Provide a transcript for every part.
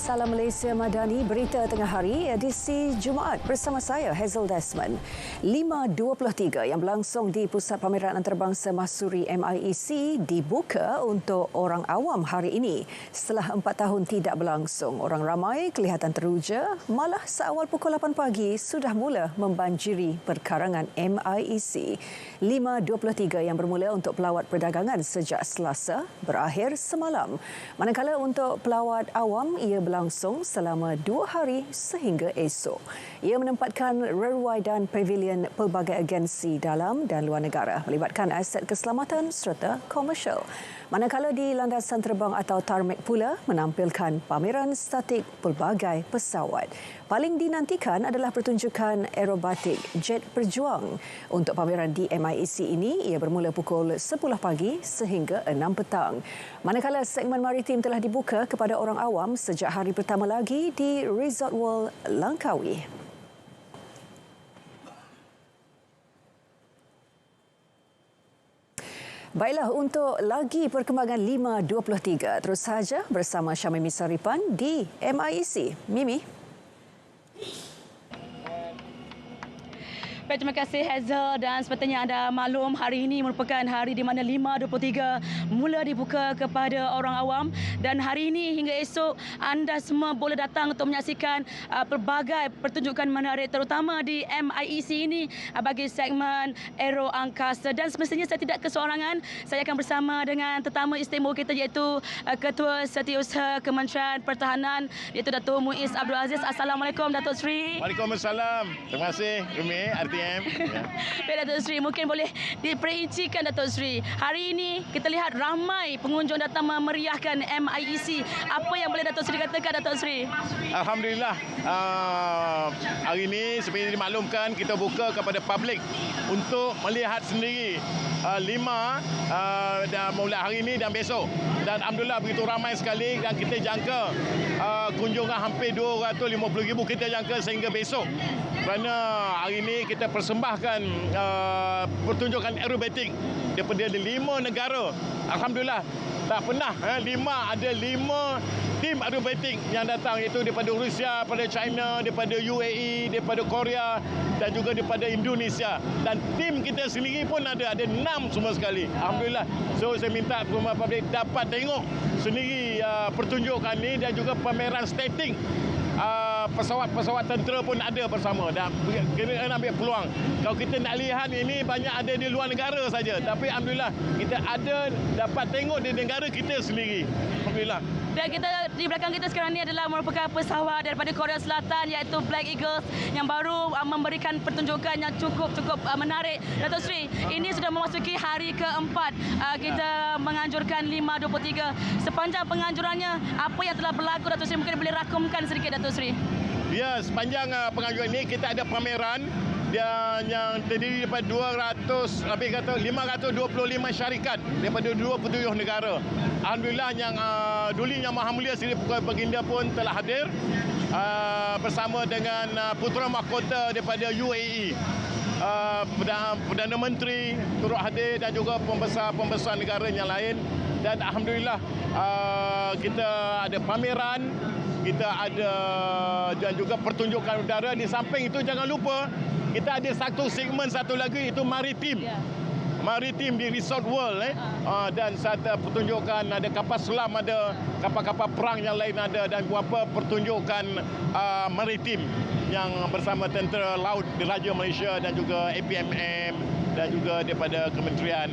Salam Malaysia Madani, berita tengah hari, edisi Jumaat bersama saya, Hazel Desmond. 5.23 yang berlangsung di Pusat Pameran Antarabangsa Mahsuri MIEC dibuka untuk orang awam hari ini. Setelah 4 tahun tidak berlangsung, orang ramai kelihatan teruja, malah seawal pukul 8 pagi sudah mula membanjiri perkarangan MIEC. 5.23 yang bermula untuk pelawat perdagangan sejak Selasa berakhir semalam. Manakala untuk pelawat awam, ia berlangsung selama 2 hari sehingga esok. Ia menempatkan reruai dan pavilion pelbagai agensi dalam dan luar negara melibatkan aset keselamatan serta komersial. Manakala di landasan terbang atau tarmac pula menampilkan pameran statik pelbagai pesawat. Paling dinantikan adalah pertunjukan aerobatik Jet Perjuang. Untuk pameran di MIEC ini, ia bermula pukul 10 pagi sehingga 6 petang. Manakala segmen maritim telah dibuka kepada orang awam sejak hari pertama lagi di Resort World Langkawi. Baiklah, untuk lagi perkembangan 5.23, terus saja bersama Syamimi Saripan di MIEC. Mimi. Baik, terima kasih Hazel, dan sepertinya anda maklum hari ini merupakan hari di mana 5.23 mula dibuka kepada orang awam, dan hari ini hingga esok anda semua boleh datang untuk menyaksikan pelbagai pertunjukan menarik terutama di MIEC ini bagi segmen aero angkasa. Dan semestinya saya tidak keseorangan, saya akan bersama dengan tetamu istimewa kita iaitu Ketua Setiausaha Kementerian Pertahanan iaitu Datuk Muiz Abdul Aziz. Assalamualaikum Datuk Seri. Waalaikumsalam. Terima kasih Rumi RTM. Ya. Baik Datuk Seri, mungkin boleh diperincikan Datuk Seri. Hari ini kita lihat ramai pengunjung datang memeriahkan MIEC. Apa yang boleh Datuk Seri katakan Datuk Seri? Alhamdulillah, hari ini seperti dimaklumkan kita buka kepada publik untuk melihat sendiri dan mulai hari ini dan besok. Dan alhamdulillah begitu ramai sekali, dan kita jangka kunjungan hampir 250,000 kita jangka sehingga besok. Kerana hari ini kita persembahkan pertunjukan aerobatik daripada 5 negara. Alhamdulillah, tak pernah ada 5 tim aerobatik yang datang, iaitu daripada Rusia, daripada China, daripada UAE, daripada Korea dan juga daripada Indonesia. Dan tim kita sendiri pun ada 6 semua sekali. Alhamdulillah. So saya minta semua publik dapat tengok sendiri pertunjukan ini, dan juga pameran statik. Pesawat-pesawat tentera pun ada bersama, dan kena ambil peluang. Kalau kita nak lihat ini banyak ada di luar negara saja, tapi alhamdulillah kita ada dapat tengok di negara kita sendiri. Alhamdulillah. Dan kita di belakang kita sekarang ini adalah merupakan pesawat daripada Korea Selatan iaitu Black Eagles yang baru memberikan pertunjukan yang cukup menarik. Datuk Seri, ini sudah memasuki hari keempat kita menganjurkan 5.23. Sepanjang penganjurannya, apa yang telah berlaku Datuk Seri, mungkin boleh rakumkan sedikit Datuk Seri? Ya, sepanjang penganjuran ini kita ada pameran yang terdiri daripada 525 syarikat daripada 27 negara. Alhamdulillah, yang dulunya Maha Mulia Seri Baginda pun telah hadir bersama dengan Putera Mahkota daripada UAE. Perdana Menteri turut hadir dan juga pembesar-pembesar negara yang lain. Dan alhamdulillah kita ada pameran, kita ada dan juga pertunjukan udara. Di samping itu jangan lupa kita ada segmen satu lagi, itu maritim. Yeah. Maritim di Resort World dan satu pertunjukan, ada kapal selam, ada kapal-kapal perang yang lain ada, dan beberapa pertunjukan maritim yang bersama Tentera Laut Diraja Malaysia dan juga APMM dan juga daripada Kementerian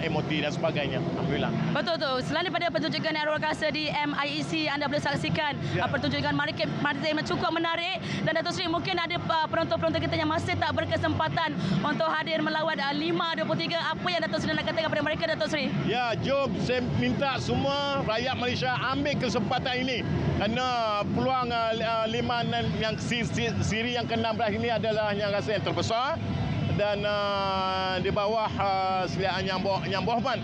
MOT dan sebagainya. Alhamdulillah. Betul tu. Selain daripada pertunjukan aeroangkasa di MIEC, anda boleh saksikan pertunjukan maritim yang cukup menarik. Dan Datuk Seri, mungkin ada penonton-penonton kita yang masih tak berkesempatan untuk hadir melawat 5.23. Apa yang Datuk Seri nak katakan kepada mereka Datuk Seri? Ya, jom saya minta semua rakyat Malaysia ambil kesempatan ini, kerana peluang liman yang siri yang ke-16 ini adalah yang rasa yang terbesar. Dan di bawah seliaan Yang Berhormat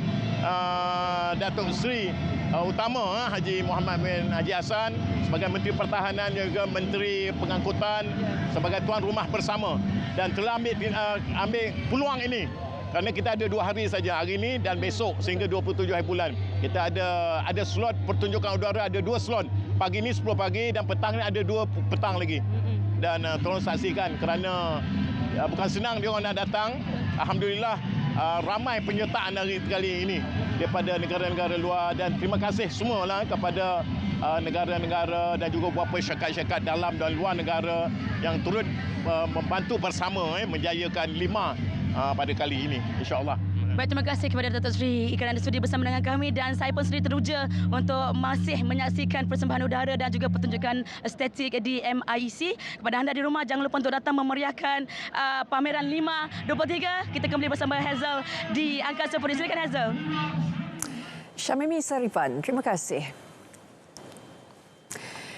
Datuk Seri Utama Haji Muhammad bin Haji Hassan sebagai Menteri Pertahanan, juga Menteri Pengangkutan sebagai tuan rumah bersama, dan telah ambil peluang ini. Kerana kita ada 2 hari saja, hari ini dan besok sehingga 27 hari bulan. Kita ada slot pertunjukan udara, ada 2 slot. pagi ni 10 pagi dan petang ni ada 2 petang lagi. Dan tolong saksikan kerana bukan senang dia orang nak datang. Alhamdulillah ramai penyertaan hari kali ini daripada negara-negara luar, dan terima kasih semualah kepada negara-negara dan juga beberapa syarikat-syarikat dalam dan luar negara yang turut membantu bersama menjayakan LIMA pada kali ini, insya-Allah. Baik, terima kasih kepada Datuk Seri kerana sudi bersama dengan kami, dan saya pun sendiri teruja untuk masih menyaksikan persembahan udara dan juga pertunjukan estetik di MIEC. Kepada anda di rumah, jangan lupa untuk datang memeriahkan pameran LIMA 23. Kita kembali bersama Hazel di Angkasa Puteri. Silakan Hazel. Syamimi Sarifan, terima kasih.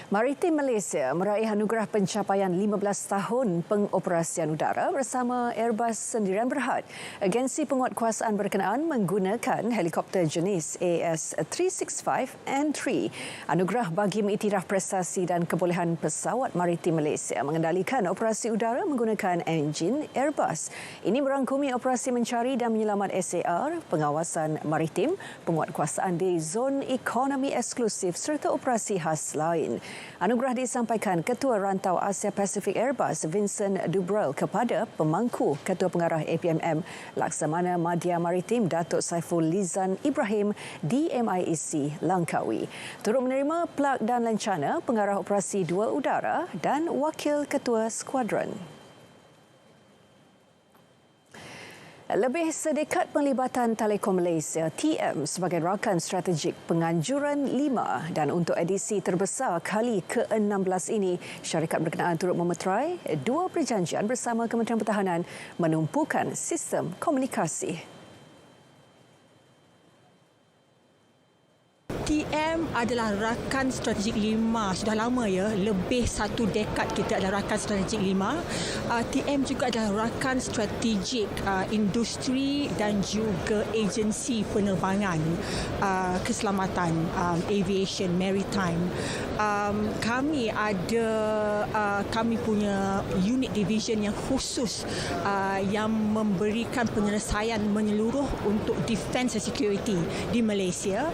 Maritim Malaysia meraih anugerah pencapaian 15 tahun pengoperasian udara bersama Airbus Sendirian Berhad. Agensi penguatkuasaan berkenaan menggunakan helikopter jenis AS365N3. Anugerah bagi mengiktiraf prestasi dan kebolehan pesawat maritim Malaysia mengendalikan operasi udara menggunakan enjin Airbus. Ini merangkumi operasi mencari dan menyelamat SAR, pengawasan maritim, penguatkuasaan di zon ekonomi eksklusif serta operasi khas lain. Anugerah disampaikan Ketua Rantau Asia Pasifik Airbus Vincent Dubreuil kepada pemangku Ketua Pengarah APMM Laksamana Madya Maritim Datuk Saiful Lizan Ibrahim di MIEC Langkawi. Turut menerima plak dan lencana Pengarah Operasi 2 Udara dan Wakil Ketua Skuadron. Lebih sedekat penglibatan Telekom Malaysia TM sebagai rakan strategik penganjuran 5, dan untuk edisi terbesar kali ke-16 ini, syarikat berkenaan turut memeterai 2 perjanjian bersama Kementerian Pertahanan menumpukan sistem komunikasi. TM adalah rakan strategik 5 sudah lama ya, lebih 1 dekad kita adalah rakan strategik 5. TM juga adalah rakan strategik industri dan juga agensi penerbangan, keselamatan, aviation, maritime. Kami punya unit division yang khusus yang memberikan penyelesaian menyeluruh untuk defense and security di Malaysia.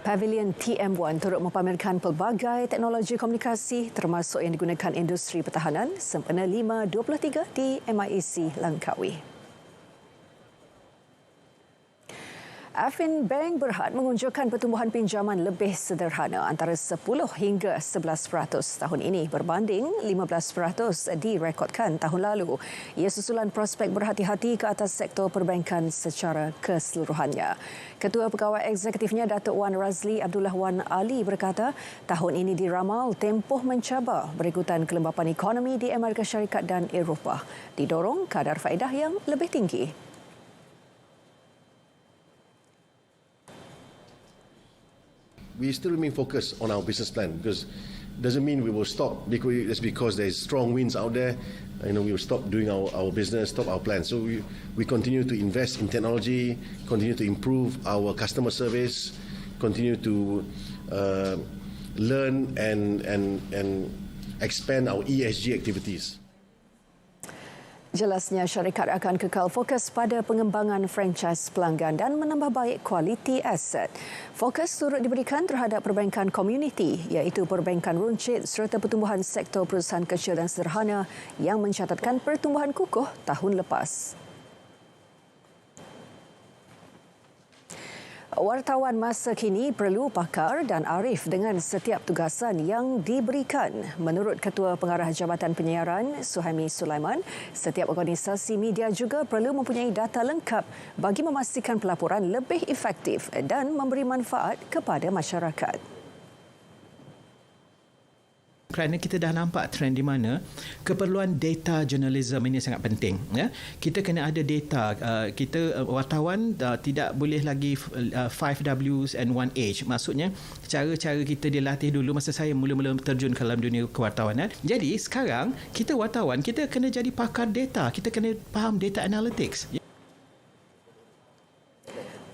Pavilion TM1 turut mempamerkan pelbagai teknologi komunikasi termasuk yang digunakan industri pertahanan sempena LIMA 23 di MIEC Langkawi. Affinbank Berhad mengunjukkan pertumbuhan pinjaman lebih sederhana antara 10 hingga 11% tahun ini berbanding 15% direkodkan tahun lalu. Ia susulan prospek berhati-hati ke atas sektor perbankan secara keseluruhannya. Ketua Pegawai Eksekutifnya Datuk Wan Razli Abdullah Wan Ali berkata, tahun ini diramal tempoh mencabar berikutan kelembapan ekonomi di Amerika Syarikat dan Eropah, didorong kadar faedah yang lebih tinggi. We still remain focused on our business plan, because it doesn't mean we will stop because there's strong winds out there. We will stop doing our business, stop our plans. So we continue to invest in technology, continue to improve our customer service, continue to learn and expand our ESG activities. Jelasnya syarikat akan kekal fokus pada pengembangan franchise pelanggan dan menambah baik kualiti aset. Fokus turut diberikan terhadap perbankan komuniti iaitu perbankan runcit serta pertumbuhan sektor perusahaan kecil dan sederhana yang mencatatkan pertumbuhan kukuh tahun lepas. Wartawan masa kini perlu pakar dan arif dengan setiap tugasan yang diberikan. Menurut Ketua Pengarah Jabatan Penyiaran Suhaimi Sulaiman, setiap organisasi media juga perlu mempunyai data lengkap bagi memastikan pelaporan lebih efektif dan memberi manfaat kepada masyarakat. Kerana kita dah nampak trend di mana keperluan data journalism ini sangat penting, ya. Kita kena ada data. Kita wartawan tidak boleh lagi 5Ws and 1H. Maksudnya cara-cara kita dilatih dulu masa saya mula-mula terjun ke dalam dunia kewartawanan. Jadi sekarang kita wartawan, kita kena jadi pakar data. Kita kena faham data analytics.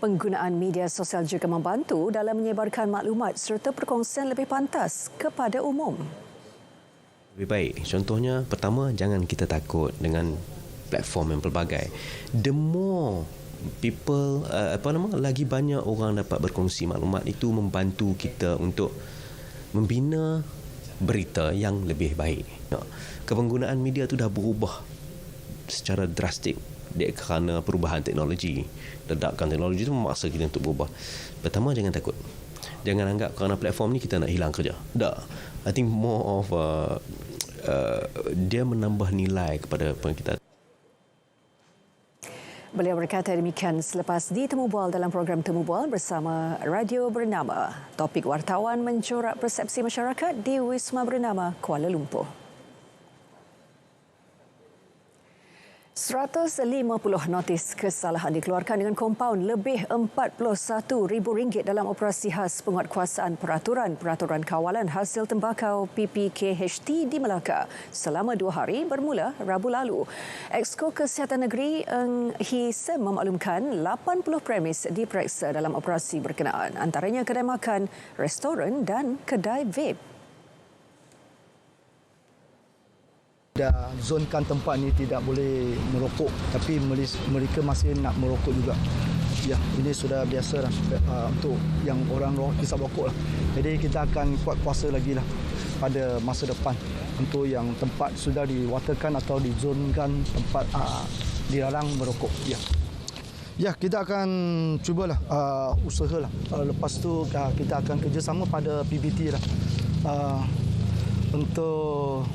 Penggunaan media sosial juga membantu dalam menyebarkan maklumat serta perkongsian lebih pantas kepada umum. Lebih baik. Contohnya, pertama, jangan kita takut dengan platform yang pelbagai. The more people lagi banyak orang dapat berkongsi maklumat, itu membantu kita untuk membina berita yang lebih baik. Kepenggunaan media tu dah berubah secara drastik kerana perubahan teknologi. Ledakan teknologi itu memaksa kita untuk berubah. Pertama, jangan takut. Jangan anggap kerana platform ni kita nak hilang kerja. Tak. I think more of dia menambah nilai kepada kita. Beliau berkata demikian selepas ditemu bual dalam program Temu Bual bersama Radio Bernama. Topik wartawan mencorak persepsi masyarakat di Wisma Bernama, Kuala Lumpur. 150 notis kesalahan dikeluarkan dengan kompaun lebih RM41,000 dalam operasi khas penguatkuasaan peraturan kawalan hasil tembakau PPKHT di Melaka selama 2 hari bermula Rabu lalu. Exco Kesihatan Negeri Eng Hisem memaklumkan 80 premis diperiksa dalam operasi berkenaan, antaranya kedai makan, restoran dan kedai vape. Dah zonkan tempat ni tidak boleh merokok, tapi mereka masih nak merokok juga. Ya, ini sudah biasa lah untuk yang orang hisap rokok lah. Jadi kita akan kuat kuasa lagi lah pada masa depan untuk yang tempat sudah diwatakan atau dizonkan tempat dilarang merokok. Ya. Ya, kita akan cubalah usahalah. Lepas tu kita akan kerjasama pada PBT lah untuk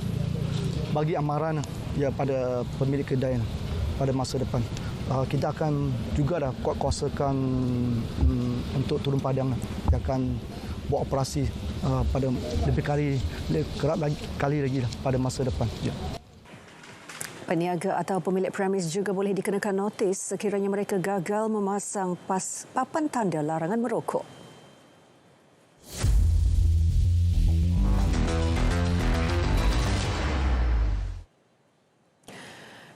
bagi amaran ya pada pemilik kedai pada masa depan. Kita akan juga dah kuat kuasakan untuk turun padang yang akan buat operasi pada kerap kali lagi pada masa depan. Ya. Peniaga atau pemilik premis juga boleh dikenakan notis sekiranya mereka gagal memasang papan tanda larangan merokok.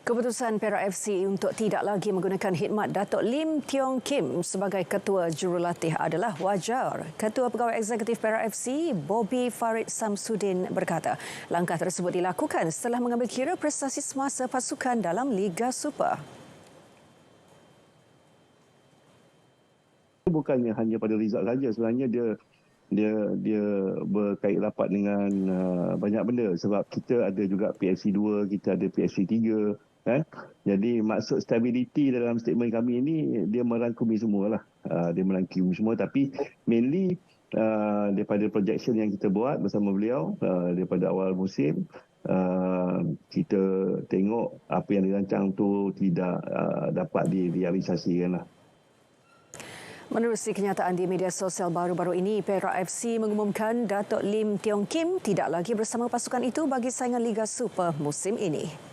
Keputusan Perak FC untuk tidak lagi menggunakan khidmat Datuk Lim Tiong Kim sebagai ketua jurulatih adalah wajar. Ketua Pegawai Eksekutif Perak FC, Bobby Farid Samsudin berkata, langkah tersebut dilakukan setelah mengambil kira prestasi semasa pasukan dalam Liga Super. Bukannya hanya pada result saja, sebenarnya dia berkait rapat dengan banyak benda, sebab kita ada juga PFC 2, kita ada PFC 3. Jadi maksud stability dalam statement kami ini dia merangkumi semualah. Dia merangkumi semua, tapi mainly daripada projection yang kita buat bersama beliau daripada awal musim, kita tengok apa yang dirancang tu tidak dapat direalisasikan lah. Menerusi kenyataan di media sosial baru-baru ini, Perak FC mengumumkan Datuk Lim Tiong Kim tidak lagi bersama pasukan itu bagi saingan Liga Super musim ini.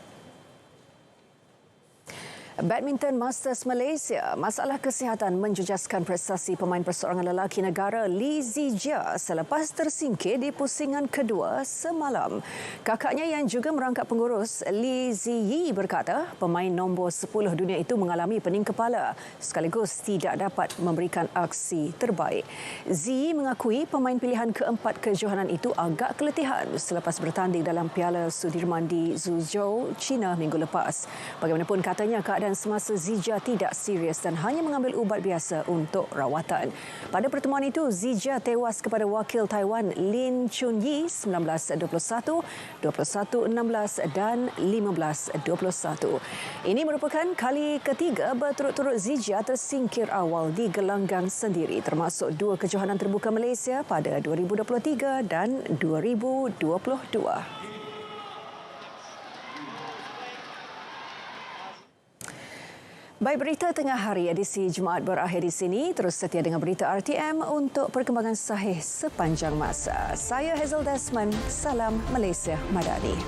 Badminton Masters Malaysia, masalah kesihatan menjejaskan prestasi pemain perseorangan lelaki negara Lee Zijia selepas tersingkir di pusingan kedua semalam. Kakaknya yang juga merangkap pengurus, Lee Ziyi, berkata pemain nombor 10 dunia itu mengalami pening kepala sekaligus tidak dapat memberikan aksi terbaik. Ziyi mengakui pemain pilihan keempat kejohanan itu agak keletihan selepas bertanding dalam Piala Sudirman di Zhuzhou, China minggu lepas. Bagaimanapun katanya keadaan semasa Zijia tidak serius dan hanya mengambil ubat biasa untuk rawatan. Pada pertemuan itu, Zijia tewas kepada wakil Taiwan Lin Chunyi 19-21, 21-16 dan 15-21. Ini merupakan kali ketiga berturut-turut Zijia tersingkir awal di gelanggang sendiri, termasuk 2 kejohanan terbuka Malaysia pada 2023 dan 2022. Baik, berita tengah hari edisi Jumaat berakhir di sini. Terus setia dengan berita RTM untuk perkembangan sahih sepanjang masa. Saya Hazel Desmond. Salam Malaysia Madani.